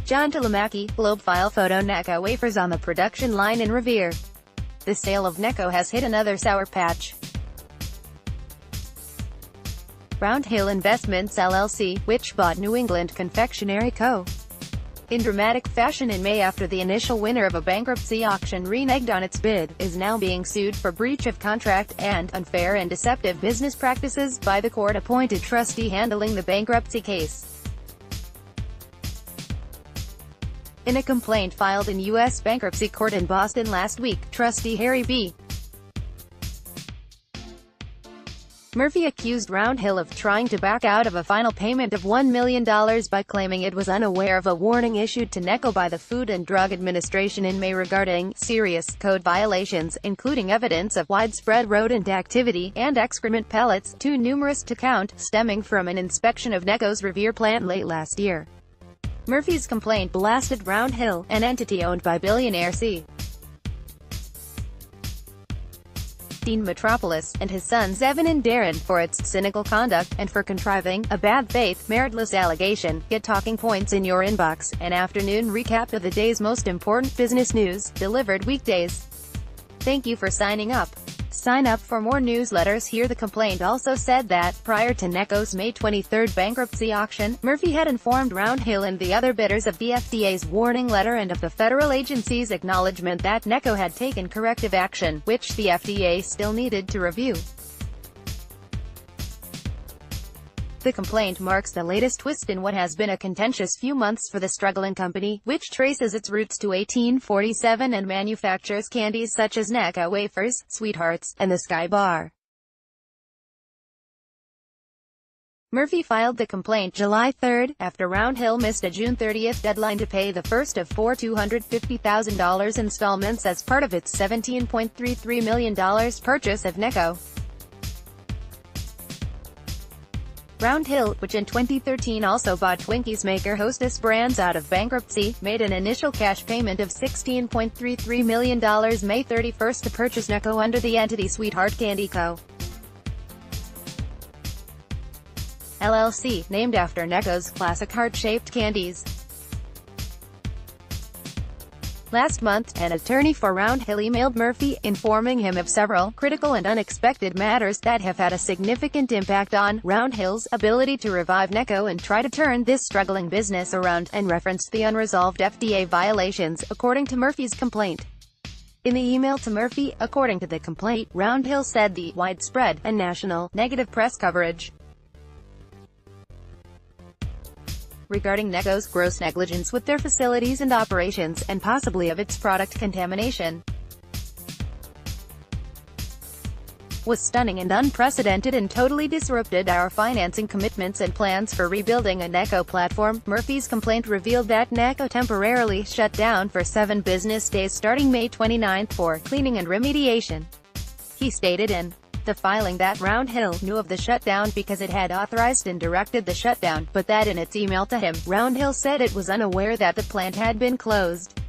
John Tlumacki, Globe file photo Necco wafers on the production line in Revere. The sale of Necco has hit another sour patch. Hill Investments LLC, which bought New England Confectionery Co. in dramatic fashion in May after the initial winner of a bankruptcy auction reneged on its bid, is now being sued for breach of contract and unfair and deceptive business practices by the court-appointed trustee handling the bankruptcy case. In a complaint filed in US Bankruptcy Court in Boston last week, trustee Harry B. Murphy accused Hill of trying to back out of a final payment of $1 million by claiming it was unaware of a warning issued to Necco by the Food and Drug Administration in May regarding serious code violations, including evidence of widespread rodent activity and excrement pellets, too numerous to count, stemming from an inspection of Necco's Revere plant late last year. Murphy's complaint blasted Hill, an entity owned by billionaire C. Dean Metropolis, and his sons Evan and Darren, for its cynical conduct, and for contriving a bad faith, meritless allegation. Get talking points in your inbox, an afternoon recap of the day's most important business news, delivered weekdays. Thank you for signing up. Sign up for more newsletters here. The complaint also said that, prior to Necco's May 23 bankruptcy auction, Murphy had informed Hill and the other bidders of the FDA's warning letter and of the federal agency's acknowledgement that Necco had taken corrective action, which the FDA still needed to review. The complaint marks the latest twist in what has been a contentious few months for the struggling company, which traces its roots to 1847 and manufactures candies such as Necco wafers, Sweethearts, and the Sky Bar. Murphy filed the complaint July 3, after Hill missed a June 30 deadline to pay the first of four $250,000 installments as part of its $17.33 million purchase of Necco. Hill, which in 2013 also bought Twinkies maker Hostess Brands out of bankruptcy, made an initial cash payment of $16.33 million May 31 to purchase Necco under the entity Sweetheart Candy Co. LLC, named after Necco's classic heart-shaped candies. Last month, an attorney for Hill emailed Murphy, informing him of several critical and unexpected matters that have had a significant impact on Hill's ability to revive Necco and try to turn this struggling business around, and referenced the unresolved FDA violations, according to Murphy's complaint. In the email to Murphy, according to the complaint, Hill said the widespread and national negative press coverage regarding Necco's gross negligence with their facilities and operations, and possibly of its product contamination, was stunning and unprecedented and totally disrupted our financing commitments and plans for rebuilding a Necco platform. Murphy's complaint revealed that Necco temporarily shut down for 7 business days starting May 29 for cleaning and remediation. He stated in the filing that Hill knew of the shutdown because it had authorized and directed the shutdown, but that in its email to him, Hill said it was unaware that the plant had been closed.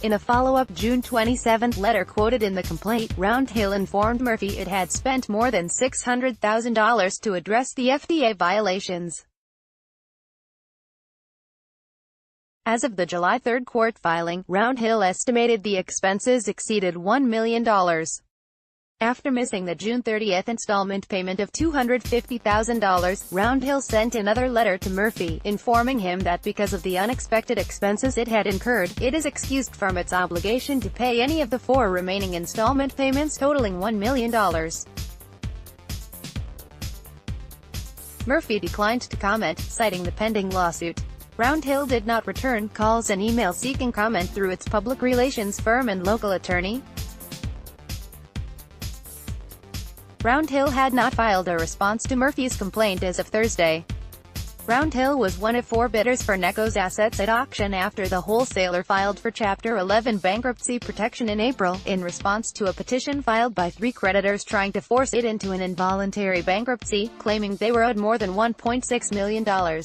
In a follow-up June 27 letter quoted in the complaint, Hill informed Murphy it had spent more than $600,000 to address the FDA violations. As of the July 3 court filing, Hill estimated the expenses exceeded $1 million. After missing the June 30 installment payment of $250,000, Hill sent another letter to Murphy, informing him that because of the unexpected expenses it had incurred, it is excused from its obligation to pay any of the 4 remaining installment payments totaling $1 million. Murphy declined to comment, citing the pending lawsuit. Hill did not return calls and emails seeking comment through its public relations firm and local attorney. Hill had not filed a response to Murphy's complaint as of Thursday. Hill was one of 4 bidders for Necco's assets at auction after the wholesaler filed for Chapter 11 bankruptcy protection in April, in response to a petition filed by 3 creditors trying to force it into an involuntary bankruptcy, claiming they were owed more than $1.6 million.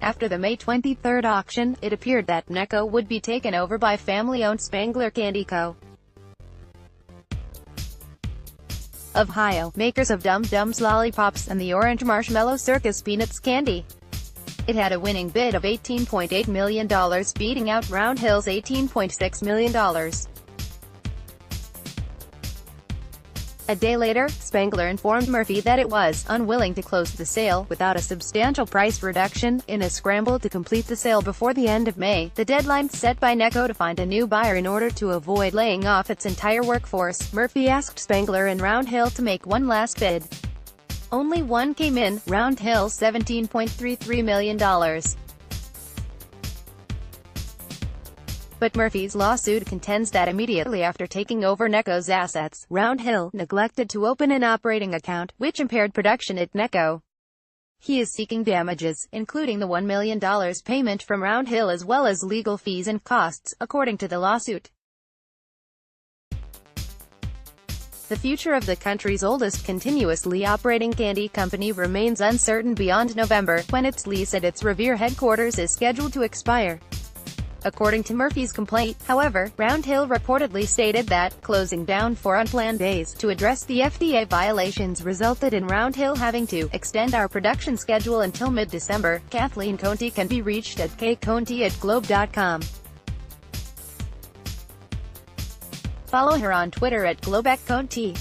After the May 23 auction, it appeared that Necco would be taken over by family-owned Spangler Candy Co. of Ohio, makers of Dum Dums Lollipops and the Orange Marshmallow Circus Peanuts candy. It had a winning bid of $18.8 million, beating out Round Hill's $18.6 million. A day later, Spangler informed Murphy that it was unwilling to close the sale without a substantial price reduction, in a scramble to complete the sale before the end of May, the deadline set by Necco to find a new buyer in order to avoid laying off its entire workforce. Murphy asked Spangler and Round Hill to make one last bid. Only one came in, Round Hill's $17.33 million. But Murphy's lawsuit contends that immediately after taking over Necco's assets, Round Hill neglected to open an operating account, which impaired production at Necco. He is seeking damages, including the $1 million payment from Round Hill as well as legal fees and costs, according to the lawsuit. The future of the country's oldest continuously operating candy company remains uncertain beyond November, when its lease at its Revere headquarters is scheduled to expire. According to Murphy's complaint, however, Round Hill reportedly stated that closing down for unplanned days to address the FDA violations resulted in Round Hill having to extend our production schedule until mid-December. Kathleen Conte can be reached at kconte@globe.com. Follow her on Twitter at @GlobeConte.